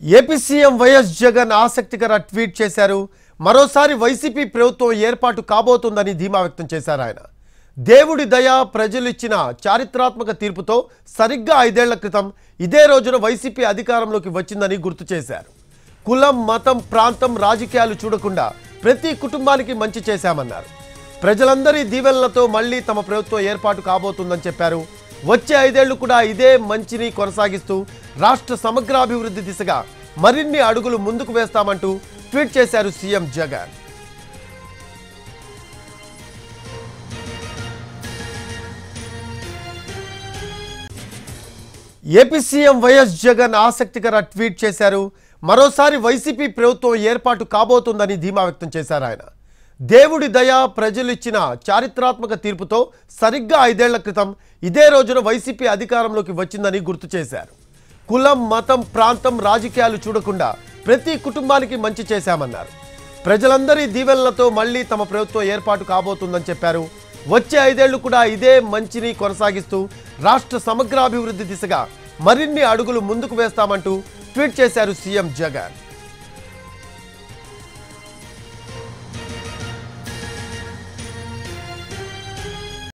AP CM YS Jagan ఆసక్తికర tweet చేశారు. మరోసారి వైసీపీ ప్రభుత్వం ఏర్పాటు కాబోతుందని ధీమా వ్యక్తం చేశారు. ఆయన దేవుడి దయ ప్రజలు ఇచ్చిన చారిత్రాత్మక తీర్పుతో సరిగ్గా 5 ఏళ్ల క్రితం ఇదే రోజున వైసీపీ అధికారంలోకి వచ్చిందని గుర్తు చేశారు. కులం, మతం, ప్రాంతం, రాజకీయాలు చూడకుండా ప్రతి కుటుంబానికి మంచి చేశామన్నారు. ప్రజలందరి దీవెనలతో మళ్ళీ తమ ప్రభుత్వం ఏర్పాటు కాబోతుందని చెప్పారు. వచ్చే 5 ఏళ్లు కూడా ఇదే మంచిని కొనసాగిస్తూ రాష్ట్ర సమగ్రాభివృద్ధి దిశగా మరిన్ని అడుగులు ముందుకు వేస్తామంటూ ట్వీట్ చేశారు CM Jagan. AP CM YS Jagan ఆసక్తికర ట్వీట్ చేశారు. మరోసారి వైసీపీ ప్రభుత్వం ఏర్పాటు కాబోతుందని ధీమా వ్యక్తం చేశారు. ఆయన దేవుడి దయ ప్రజలు ఇచ్చిన చారిత్రాత్మక తీర్పుతో సరిగ్గా 5 ఏళ్ల క్రితం ఇదే రోజున వైసీపీ అధికారంలోకి వచ్చిందని గుర్తు చేశారు. కులం, మతం, ప్రాంతం, రాజకీయాలు చూడకుండా ప్రతి కుటుంబానికి మంచి చేశామన్నారు. ప్రజలందరి దీవెనలతో మళ్ళీ తమ ప్రభుత్వం ఏర్పాటు కాబోతుందని చెప్పారు. వచ్చే 5 ఏళ్లు కూడా ఇదే మంచిని కొనసాగిస్తూ రాష్ట్ర సమగ్రాభివృద్ధి దిశగా మరిన్ని అడుగులు ముందుకు వేస్తామంటూ ట్వీట్ చేశారు సీఎం జగన్.